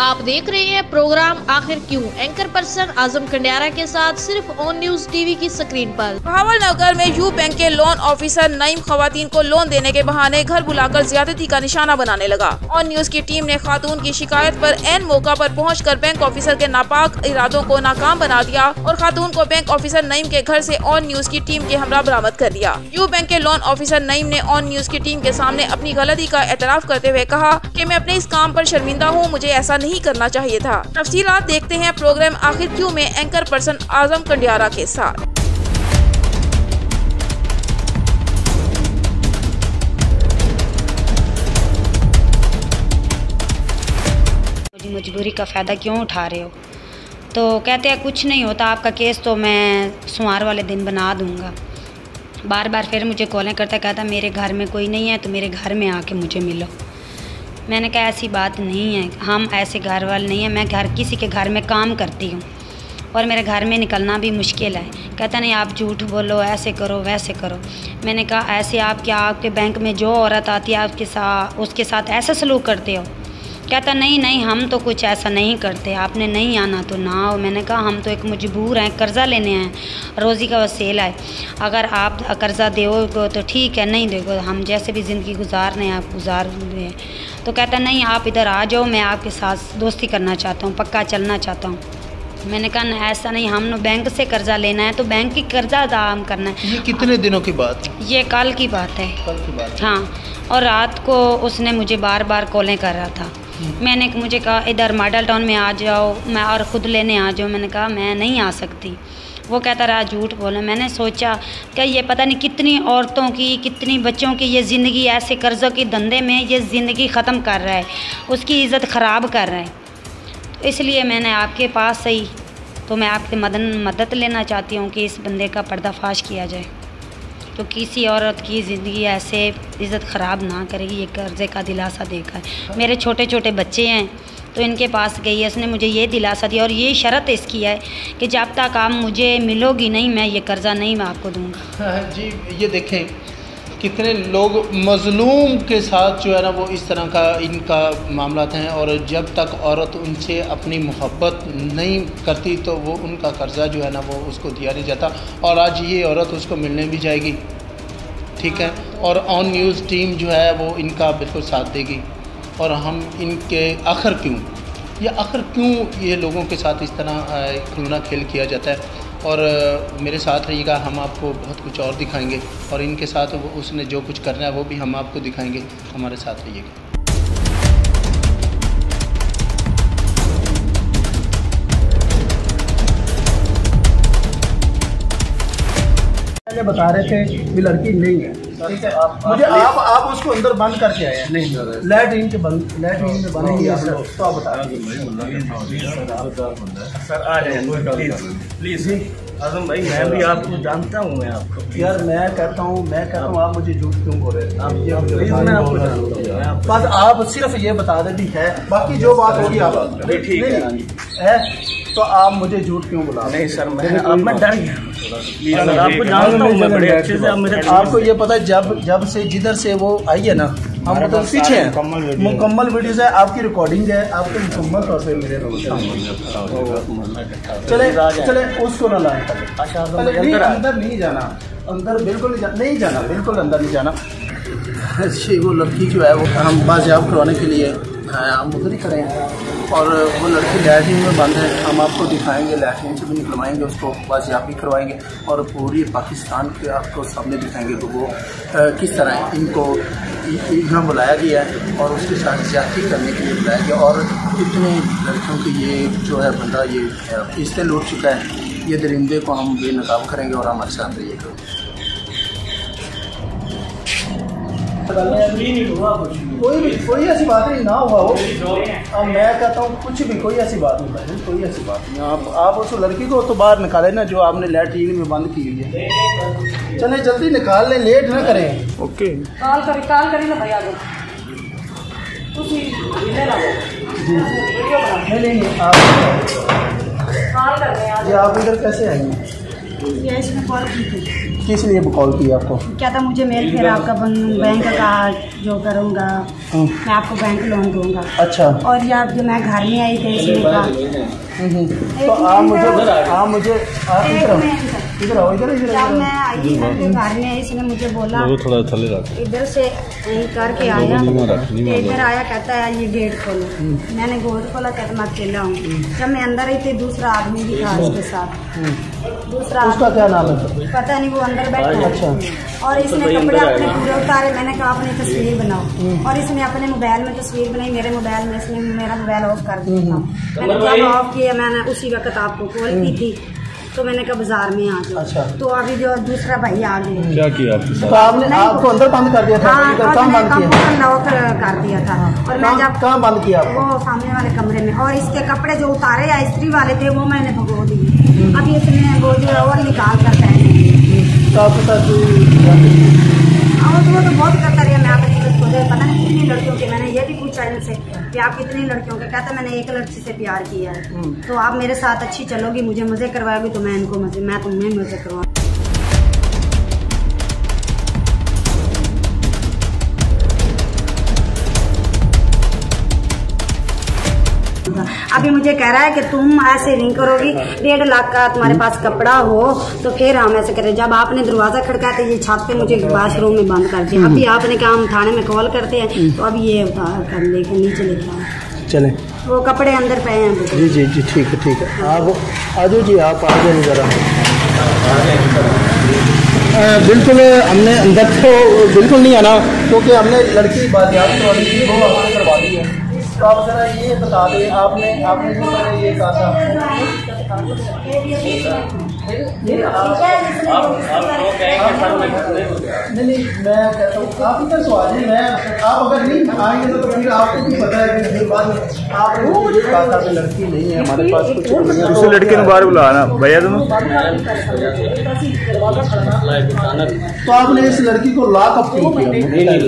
आप देख रहे हैं प्रोग्राम आखिर क्यों, एंकर पर्सन आजम कंडियारा के साथ सिर्फ ऑन न्यूज टीवी की स्क्रीन पर। बहावलनगर में यू बैंक के लोन ऑफिसर नईम खवातीन को लोन देने के बहाने घर बुलाकर ज्यादती का निशाना बनाने लगा। ऑन न्यूज की टीम ने खातून की शिकायत पर एन मौका पर पहुंचकर बैंक ऑफिसर के नापाक इरादों को नाकाम बना दिया और खातून को बैंक ऑफिसर नईम के घर से ऑन न्यूज की टीम के हमरा बरामद कर दिया। यू बैंक के लोन ऑफिसर नईम ने ऑन न्यूज की टीम के सामने अपनी गलती का एतराफ करते हुए कहा कि मैं अपने इस काम पर शर्मिंदा हूँ, मुझे ऐसा नहीं करना चाहिए था। तफसीलात देखते हैं प्रोग्राम आखिर क्यों में एंकर पर्सन आजम कंडियारा के साथ। मजबूरी का फ़ायदा क्यों उठा रहे हो? तो कहते हैं कुछ नहीं होता, आपका केस तो मैं सोमवार वाले दिन बना दूंगा। बार बार फिर मुझे कॉलें करता कहता मेरे घर में कोई नहीं है तो मेरे घर में आके मुझे मिलो। मैंने कहा ऐसी बात नहीं है, हम ऐसे घर वाले नहीं हैं, मैं किसी के घर में काम करती हूँ और मेरे घर में निकलना भी मुश्किल है। कहता नहीं आप झूठ बोलो, ऐसे करो वैसे करो। मैंने कहा ऐसे आप क्या आपके बैंक में जो औरत आती है उसके साथ ऐसा सलूक करते हो? कहता नहीं हम तो कुछ ऐसा नहीं करते, आपने नहीं आना तो ना आओ। मैंने कहा हम तो एक मजबूर हैं, कर्ज़ा लेने हैं, रोज़ी का वसीला है, अगर आप कर्ज़ा दोगे तो ठीक है, नहीं दोगे हम जैसे भी ज़िंदगी गुजारने हैं आप गुजार रहे। तो कहता नहीं आप इधर आ जाओ, मैं आपके साथ दोस्ती करना चाहता हूँ, पक्का चलना चाहता हूँ। मैंने कहा ना ऐसा नहीं, हमने बैंक से कर्ज़ा लेना है तो बैंक की कर्ज़ा अदा हम करना है। ये कितने दिनों की बात? ये कल की बात है। कल की बात? हाँ, और रात को उसने मुझे बार बार कॉलें कर रहा था। मुझे कहा इधर मॉडल टाउन में आ जाओ, मैं और ख़ुद लेने आ जाओ। मैंने कहा मैं नहीं आ सकती। वो कहता रहा झूठ बोला। मैंने सोचा कि ये पता नहीं कितनी औरतों की कितनी बच्चों की ये ज़िंदगी ऐसे कर्ज़ों के धंधे में ये ज़िंदगी ख़त्म कर रहा है, उसकी इज़्ज़त ख़राब कर रहा है। तो इसलिए मैंने आपके पास सही तो मैं आपसे मदद लेना चाहती हूँ कि इस बंदे का पर्दाफाश किया जाए, तो किसी औरत की ज़िंदगी ऐसे इज़्ज़त ख़राब ना करेगी। ये कर्ज़े का दिलासा देकर मेरे छोटे छोटे बच्चे हैं तो इनके पास गई है, उसने मुझे ये दिलासा दिया और ये शर्त इसकी है कि जब तक आप मुझे मिलोगी नहीं मैं ये कर्ज़ा नहीं मैं आपको दूंगा। हाँ जी, ये देखें कितने लोग मज़लूम के साथ जो है ना वो इस तरह का इनका मामला हैं, और जब तक औरत उनसे अपनी मोहब्बत नहीं करती तो वो उनका कर्ज़ा जो है ना वो उसको दिया नहीं जाता। और आज ये औरत उसको मिलने भी जाएगी, ठीक है, और ऑन न्यूज़ टीम जो है वो इनका बिल्कुल साथ देगी। और हम इनके आखिर क्यों ये लोगों के साथ इस तरह खिलौना खेल किया जाता है। और मेरे साथ रहिएगा, हम आपको बहुत कुछ और दिखाएंगे और इनके साथ उसने जो कुछ करना है वो भी हम आपको दिखाएंगे। हमारे साथ रहिएगा। पहले बता रहे थे कि लड़की नहीं है, ठीक है, मुझे आप उसको अंदर बंद करके आए हैं। नहीं, लैट्रीन में बंद किया तो आप बता सर आ जाए प्लीज। आजम भाई मैं भी आपको जानता हूँ, मैं आपको यार मैं कहता हूँ आप मुझे झूठ क्यों बोल रहे हैं? आप ये मैं आपको जानता हूँ, बस आप सिर्फ ये बता देती है, बाकी जो बात होगी आप ठीक है तो आप मुझे झूठ क्यों बुला? नहीं सर मैं डर गया, आपको जानता हूँ मैं बड़े अच्छे से। आपको ये पता है जब से जिधर से वो आई है ना, हम तो पीछे हैं, मुकम्मल वीडियोस है, आपकी रिकॉर्डिंग है, आपको मुकम्मल तौर पे मेरे चले उसको ना लाए। अंदर नहीं जाना, अंदर बिल्कुल नहीं जाना, बिल्कुल अंदर नहीं जाना। वो लड़की जो है वो हम बाजियाब करवाने के लिए हम उधर ही खड़े हैं और वो लड़की लैट्रीन में बंद है। हम आपको दिखाएंगे, लैट्रीन से भी निकलवाएंगे, उसको बाजियाबी करवाएंगे और पूरी पाकिस्तान के आपको सामने दिखाएंगे कि वो किस तरह इनको यहाँ बुलाया गया है और उसके साथ ज्यादती करने के लिए बुलाया गया। और कितने लड़कियों की ये जो है बंदा ये किस्तें लूट चुका है। ये दरिंदे को हम बेनकाब करेंगे और हमारे साथ रहिएगा। कोई ऐसी बात नहीं ना हुआ हो। अब मैं कहता हूँ कुछ भी, कोई ऐसी बात नहीं भाई, कोई ऐसी बात नहीं। आप उस लड़की को तो बाहर निकाले ना जो आपने लैट्रीन में बंद की हुई है। चले जल्दी निकाल लें, लेट ना करें। ओके काल करी ना भैया आप इधर कैसे आएंगे? इसने कॉल की थी। किस लिए कॉल किया आपको? क्या था मुझे मेल फिर आपका बैंक का जो करूँगा मैं आपको बैंक लोन दूंगा। अच्छा। और या जो मैं घर में आई थी इसलिए तो आप मुझे इधर आओ इधर जब मैं आई घर में इसने मुझे बोला थोड़ा थले रख, इधर से यहीं करके आया, इधर आया कहता है ये गेट खोलो। मैंने गेट खोला, कहता मैं अकेला हूँ। जब मैं अंदर आई थी दूसरा आदमी भी था उसके साथ। दूसरा उसका क्या नाम है? पता नहीं, वो अंदर बैठा। अच्छा। और इसने कपड़े अपने पूरे उतारे। मैंने कहा अपनी तस्वीर बनाओ, और इसने अपने मोबाइल में तस्वीर बनाई। मेरे मोबाइल में इसने मेरा मोबाइल ऑफ कर दिया था। मैंने जब ऑफ किया मैंने उसी वक्त आपको कॉल की थी, तो मैंने कहा बाजार में आ जाओ। अच्छा। तो अभी जो दूसरा भाई आ गया। क्या किया आपके साथ? तो आपने आपको अंदर बंद कर दिया था? हाँ, कहाँ बंद किया? लॉक कर दिया था। और मैं जब कहाँ बंद किया आपको? वो सामने वाले कमरे में। और इसके कपड़े जो उतारे या इस्त्री वाले थे वो मैंने भगो दिए। अभी इसने वो जो और निकाल कर पहने। तो आपके साथ वो तो बहुत करता रहा। मैं अपनी पता नहीं कितनी लड़कियों के, मैंने ये भी पूछा इनसे कि आप कितनी लड़कियों के, कहता मैंने एक लड़की से प्यार किया है। तो आप मेरे साथ अच्छी चलोगी, मुझे मजे करवाओगी, तो मैं इनको मजे, मैं तुम्हें मजे करवा। अभी मुझे कह रहा है कि तुम ऐसे नहीं करोगी, 1.5 लाख का तुम्हारे पास कपड़ा हो तो फिर हम ऐसे करें। जब आपने दरवाजा खड़काया तो ये छत पे मुझे बाथरूम में बंद कर दिया। अभी आपने कहा हम थाने में कॉल करते हैं, तो अब ये कर लेके नीचे लेके आए। चले, वो कपड़े अंदर पे हैं। जी जी जी ठीक है ठीक है। आप आ जाओ जी, आप आ जाइए ज़रा। बिल्कुल हमने अंदर तो बिल्कुल नहीं आना, क्योंकि हमने लड़की बात करवानी थी, वो आपने करवा दी है। तो आप ज़रा ये बता दें, आपने ये कहा था नहीं, मैं कहता हूँ आप इधर तो आ जाइए। मैं आप अगर नहीं आएंगे तो फिर आपको भी पता है कि बाद में आपने मुझे कहा था कि लड़की नहीं है हमारे पास कुछ। दूसरी लड़के ने बाहर बुलाना भैया तुम। तो आपने इस लड़की को लॉकअप क्यों किया?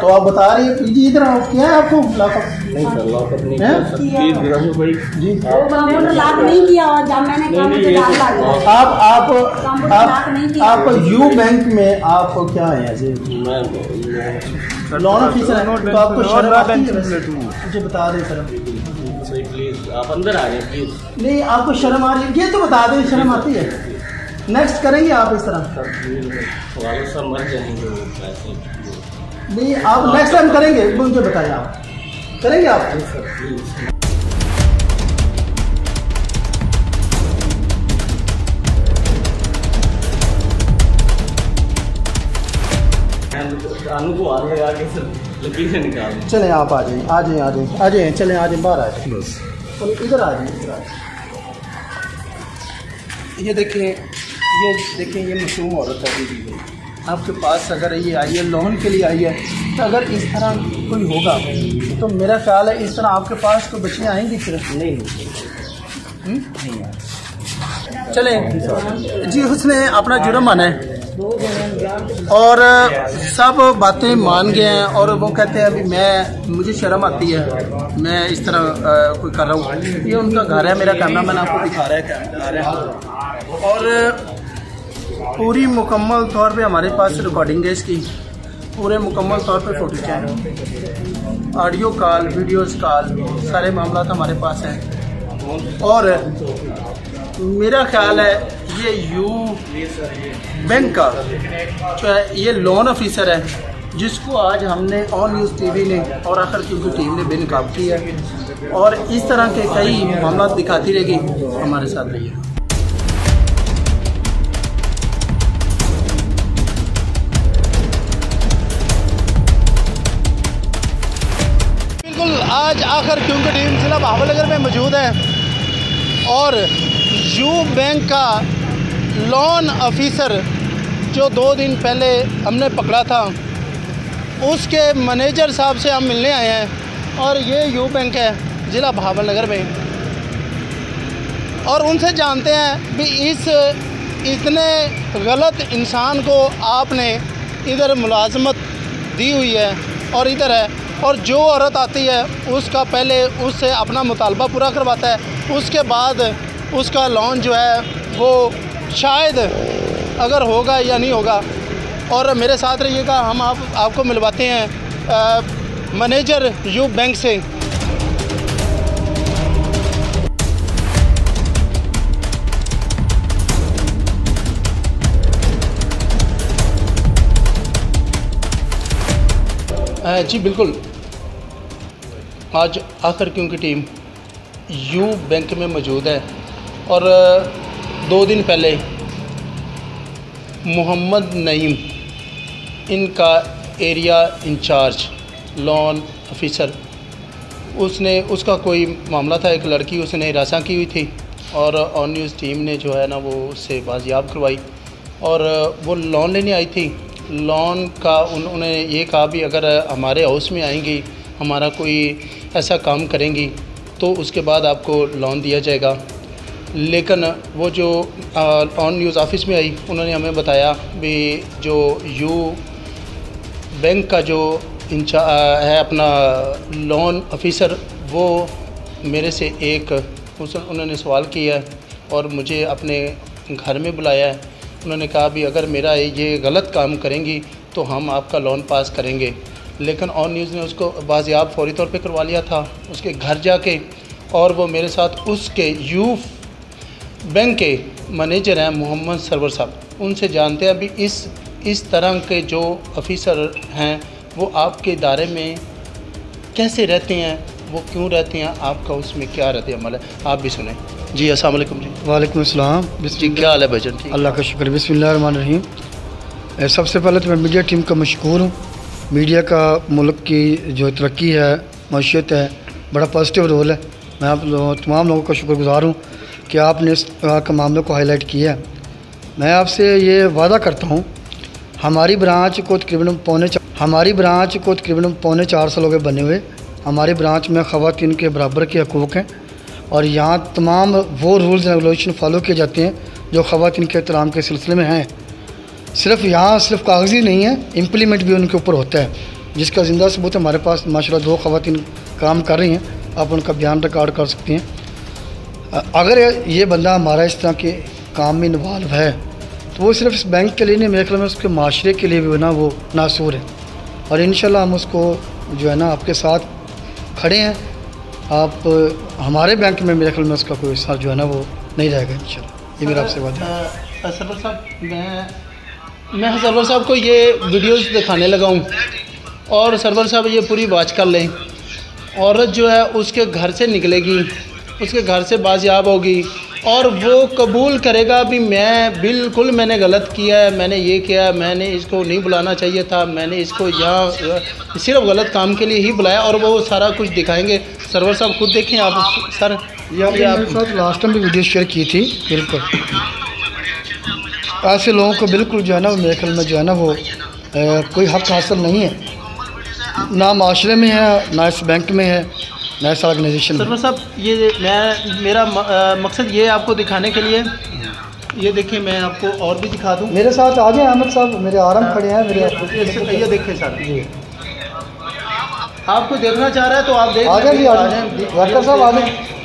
तो आप बता रही है जी, इधर आओ, क्या है आपको लॉकअप? नहीं सर, लॉकअप नहीं किया सर। प्लीज गिराओ भाई जी। लॉक नहीं किया। जब मैंने कहा मुझे डर लगा। आप यू बैंक में आप क्या है ऐसे लोन ऑफिसर है, तो आपको शर्म आती है? मुझे बता दें सर प्लीज, आप अंदर आ जाए प्लीज। नहीं, आपको शर्म आ रही है ये तो बता दें, शर्म आती है? नेक्स्ट करेंगे आप इस तरह? सब मर जाएंगे नहीं, आप नेक्स्ट टाइम करेंगे, मुझे बताइए आप करेंगे आप? को हाथ लगा के लकीर से निकाल। चले आप आ जाइए, आ जाइए, आ जाइए, आ जाइए, चले आ जाइए, बाहर आ जाइए, इधर आ जाइए, इधर आ जाइए। ये देखें ये मासूम औरत है दीदी, आपके पास अगर ये आई है लोन के लिए आई है, तो अगर इस तरह कोई होगा तो मेरा ख्याल है इस तरह आपके पास तो बच्चियाँ आएंगी फिर नहीं। चलें जी, उसने अपना जुर्म माना है और सब बातें मान गए हैं, और वो कहते हैं अभी मुझे शर्म आती है, मैं इस तरह कोई कर रहा हूँ। ये उनका घर है, मेरा कैमरामैन आपको दिखा रहा है, और पूरी मुकम्मल तौर पे हमारे पास रिकॉर्डिंग है इसकी, पूरे मुकम्मल तौर पे फोटो है, ऑडियो कॉल, वीडियोस कॉल, सारे मामला हमारे पास हैं। और मेरा ख्याल है ये यू बैंक का जो है ये लोन ऑफिसर है, जिसको आज हमने ऑन न्यूज़ टीवी ने और आखिर की टीम ने बेनकाब किया है, और इस तरह के कई मामला दिखाती रहेगी, हमारे साथ रहिए। बिल्कुल आज आखिर क्योंकि टीम जिला बहावलनगर में मौजूद है, और यू बैंक का लोन ऑफिसर जो 2 दिन पहले हमने पकड़ा था, उसके मैनेजर साहब से हम मिलने आए हैं, और ये यू बैंक है ज़िला बहावलनगर में, और उनसे जानते हैं भी इतने गलत इंसान को आपने इधर मुलाजमत दी हुई है और इधर है, और जो औरत आती है उसका पहले उससे अपना मुतालबा पूरा करवाता है, उसके बाद उसका लोन जो है वो शायद अगर होगा या नहीं होगा। और मेरे साथ रहिएगा, हम आपको मिलवाते हैं मैनेजर यूब बैंक से। जी बिल्कुल, आज आखिर क्यों की टीम यूब बैंक में मौजूद है और 2 दिन पहले मोहम्मद नईम, इनका एरिया इंचार्ज लोन ऑफिसर, उसका कोई मामला था। एक लड़की उसने हिरासत की हुई थी और ऑन न्यूज़ टीम ने जो है ना वो उससे बाजियाब करवाई और वो लोन लेने आई थी। लोन का उन्होंने ये कहा भी अगर हमारे हाउस में आएंगी, हमारा कोई ऐसा काम करेंगी तो उसके बाद आपको लोन दिया जाएगा। लेकिन वो जो ऑन न्यूज़ ऑफिस में आई, उन्होंने हमें बताया भी जो यू बैंक का जो है अपना लोन ऑफिसर, वो मेरे से उन्होंने सवाल किया और मुझे अपने घर में बुलाया है। उन्होंने कहा भी अगर मेरा ये गलत काम करेंगी तो हम आपका लोन पास करेंगे। लेकिन ऑन न्यूज़ ने उसको बाजियाब फौरी तौर पे करवा लिया था उसके घर जाके, और वो मेरे साथ उसके यूब बैंक के मैनेजर हैं मोहम्मद सरवर साहब, उनसे जानते हैं भी इस तरह के जो ऑफिसर हैं वो आपके इदारे में कैसे रहते हैं, वो क्यों रहते हैं, आपका उसमें क्या रहते अमल है, आप भी सुने। जी अस्सलाम वालेकुम। जी वालेकुम अस्सलाम। जी क्या हाल है भाईजान? ठीक, अल्लाह का शुक्र। बिस्मिल्लाहिर्रहमानिर्रहीम। सबसे पहले तो मैं मीडिया टीम का मशकूर हूँ। मीडिया का मुल्क की जो तरक्की है, मईशत है, बड़ा पॉजिटिव रोल है। मैं आप तमाम लोगों का शुक्रगुज़ार हूँ कि आपने इस तरह के मामले को हाईलाइट किया है। मैं आपसे ये वादा करता हूँ, हमारी ब्रांच को तकरीबन पौने 4 साल हो गए बने हुए। हमारी ब्रांच में ख़वातीन के बराबर के हकूक़ हैं और यहाँ तमाम वो रूल्स एंड रेगुलेशन फॉलो किए जाते हैं जो ख़वातीन के एहतराम के सिलसिले में हैं। सिर्फ कागज़ी नहीं है, इम्प्लीमेंट भी उनके ऊपर होता है, जिसका ज़िंदा सबूत हमारे पास माशाल्लाह 2 ख़वातीन काम कर रही हैं। आप उनका बयान रिकॉर्ड कर सकते हैं। अगर ये बंदा हमारा इस तरह के काम में इन्वॉल्व है तो वो सिर्फ इस बैंक के लिए नहीं, मेरे ख्याल में उसके माशरे के लिए भी ना वो नासूर है। और इंशाल्लाह हम उसको जो है ना आपके साथ खड़े हैं। आप हमारे बैंक में मेरे ख्याल में उसका कोई हिस्सा जो है ना वो नहीं रहेगा इंशाल्लाह। ये मेरा आपसे बात है। सरवर साहब, मैं सरवर साहब को ये वीडियोस दिखाने लगा हूँ और सरवर साहब ये पूरी वॉच कर लें। औरत जो है उसके घर से निकलेगी, उसके घर से बाजियाब होगी और वो कबूल करेगा भी मैंने गलत किया है, मैंने ये किया, मैंने इसको नहीं बुलाना चाहिए था, मैंने इसको यहाँ सिर्फ गलत काम के लिए ही बुलाया, और वो सारा कुछ दिखाएंगे। सरवर साहब खुद देखें आप सर। ये आपके साथ लास्ट टाइम भी वीडियो शेयर की थी। बिल्कुल ऐसे लोगों को बिल्कुल जो है ना मेरे ख्याल में जो है ना वो कोई हक हासिल नहीं है, ना माशरे में है, ना इस बैंक में है, ना इस ऑर्गेनाइजेशन। सरवर साहब ये मेरा मकसद ये आपको दिखाने के लिए, ये देखिए मैं आपको और भी दिखा दूँ। मेरे साथ आ जाए अहमद साहब, मेरे आराम खड़े हैं मेरे। ये देखिए सर, आपको देखना चाह रहा है तो आप देख आ जाए। वर्कर साहब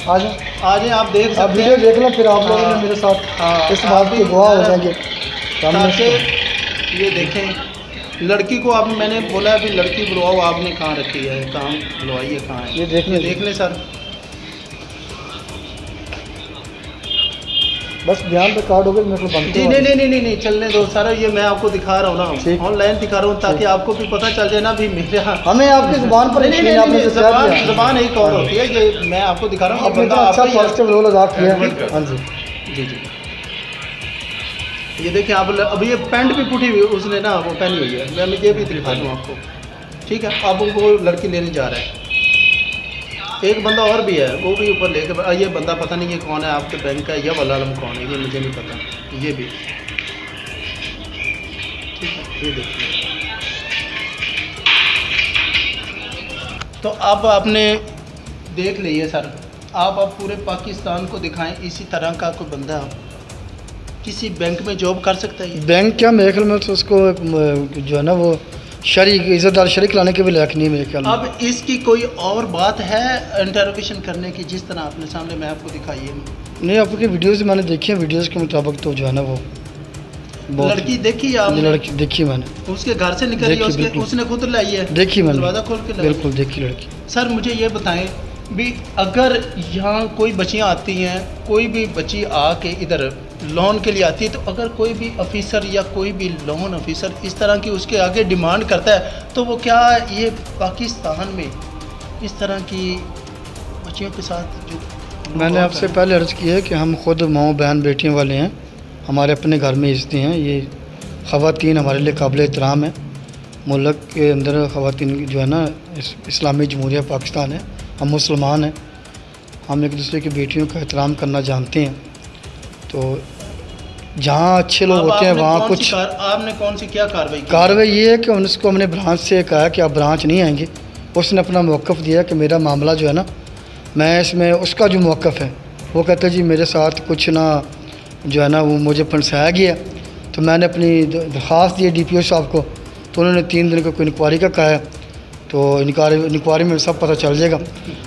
आ जाए आप देख सकते हैं। वीडियो देख लें, फिर आप लोगों ने मेरे साथ इस बात की गवाह हो जाएंगे। ये देखें, लड़की को आप मैंने बोला भी लड़की बुलवाओ, आपने कहाँ रखी है, काम बुलवाइए कहाँ है, ये देख लें सर। बस बयान रिकॉर्ड हो गया मेरे को बंद। जी नहीं चलने दो सारा, ये मैं आपको दिखा रहा हूँ ना, ऑनलाइन दिखा रहा हूँ ताकि आपको भी पता चल जाए ना भी मेरा। हमें आपकी ज़ुबान पर ज़ुबान एक और होती है, ये मैं आपको दिखा रहा हूँ। आपने तो अच्छा पॉजिटिव रोल अदा किया। हाँ जी जी। ये देखिए आप, अब ये पैंट भी पुठी हुई उसने ना वो पहनी हुई है, मैं ये भी दिखा दूँ आपको, ठीक है। अब वो लड़की लेने जा रहा है, एक बंदा और भी है वो भी ऊपर लेके। ये बंदा पता नहीं ये कौन है, आपके बैंक का या वलालम कौन है, ये मुझे नहीं पता। ये भी ठीक है, ये देखिए। तो अब आपने देख लिया सर, आप पूरे पाकिस्तान को दिखाएं इसी तरह का कोई बंदा किसी बैंक में जॉब कर सकता है। बैंक क्या मेरे ख्याल में तो उसको जो है ना वो शरीक इज़्ज़तदार शरीक लाने के भी लायक नहीं मेरे ख्याल में। अब इसकी कोई और बात है इंटरोगेशन करने की, जिस तरह आपने सामने मैं आपको दिखाई है? नहीं, आपकी वीडियोज़ मैंने देखी हैं, वीडियोज़ के मुताबिक तो जो है ना वो लड़की देखी आपने? लड़की देखी मैंने, उसके घर से निकली है, उसके उसने खुद लाई है? देखी मैंने, दरवाज़ा खोल के लाई? बिल्कुल देखी लड़की। सर मुझे ये बताएं भी, अगर यहाँ कोई बच्चियाँ आती हैं, कोई भी बच्ची आके इधर लोन के लिए आती है, तो अगर कोई भी ऑफिसर या कोई भी लोन ऑफिसर इस तरह की उसके आगे डिमांड करता है, तो वो क्या ये पाकिस्तान में इस तरह की बच्चियों के साथ जो मैंने आपसे पहले अर्ज़ की है कि हम खुद माँ बहन बेटियों वाले हैं, हमारे अपने घर में इज्जतें हैं। ये ख़वातीन हमारे लिए काबिल एहतराम है। मुल्क के अंदर ख़वातीन जो है ना, इस्लामी जमहूरिया पाकिस्तान है, हम मुसलमान हैं, हम एक दूसरे की बेटियों का एहतराम करना जानते हैं। तो जहाँ अच्छे लोग होते हैं वहाँ कुछ आपने कौन सी क्या कार्रवाई ये है कि उसको हमने ब्रांच से कहा कि आप ब्रांच नहीं आएंगे। उसने अपना मौक़िफ़ दिया कि मेरा मामला जो है ना, मैं इसमें उसका जो मौक़िफ़ है वो कहता है जी मेरे साथ कुछ ना जो है ना वो मुझे फंसाया गया। तो मैंने अपनी दरख्वास्त दी DPO साहब को, तो उन्होंने 3 दिन का कोई इंक्वायरी का कहा है। तो इंक्वायरी में सब पता चल जाएगा।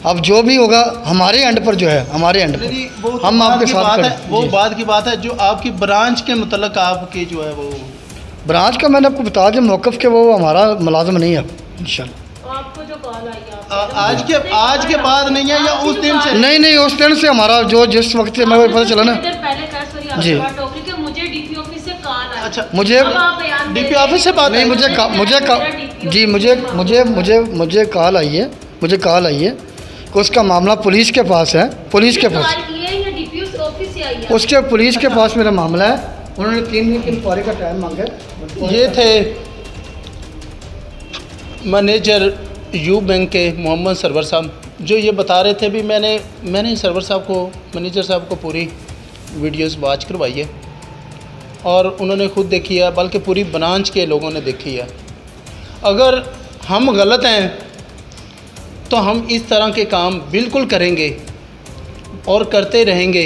अब जो भी होगा हमारे एंड पर जो है, हमारे एंड पर हम आपके साथ खड़े। वो बात की बात है जो आपकी ब्रांच के मुतल्लिक़ आपकी जो है वो ब्रांच का मैंने आपको बता दिया मौक़िफ़ के, वो हमारा मुलाज़िम नहीं है इंशाल्लाह। आपको जो कॉल आई आज के बाद नहीं है या उस दिन से? नहीं उस दिन से हमारा जो जिस वक्त से मेरे को पता चला ना जी, मुझे DPO ऑफिस से कॉल आई। अच्छा, मुझे DPO ऑफिस से बात नहीं, मुझे कॉल आई है, कि उसका मामला पुलिस के पास है, पुलिस के पास, उसके पुलिस के पास मेरा मामला है। उन्होंने 3 दिन की इंक्वायरी का टाइम मांगा। ये थे मैनेजर यू बैंक के मोहम्मद सरवर साहब, जो ये बता रहे थे। भी मैंने सरवर साहब को, मैनेजर साहब को पूरी वीडियोस वॉच करवाई है और उन्होंने खुद देखी है, बल्कि पूरी ब्रांच के लोगों ने देखी है। अगर हम गलत हैं तो हम इस तरह के काम बिल्कुल करेंगे और करते रहेंगे,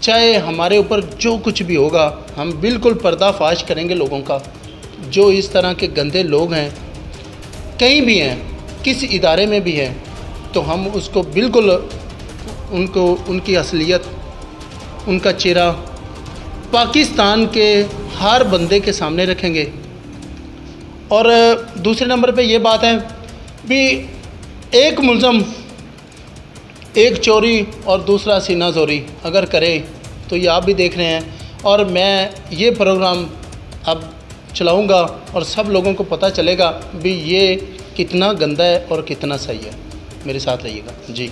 चाहे हमारे ऊपर जो कुछ भी होगा, हम बिल्कुल पर्दाफाश करेंगे लोगों का। जो इस तरह के गंदे लोग हैं, कहीं भी हैं, किस इदारे में भी हैं, तो हम उसको बिल्कुल उनकी असलियत, उनका चेहरा पाकिस्तान के हर बंदे के सामने रखेंगे। और दूसरे नंबर पे ये बात है भी, एक मुल्ज़म एक चोरी और दूसरा सीना जोरी अगर करे तो ये आप भी देख रहे हैं। और मैं ये प्रोग्राम अब चलाऊँगा और सब लोगों को पता चलेगा भी ये कितना गंदा है और कितना सही है। मेरे साथ रहिएगा जी।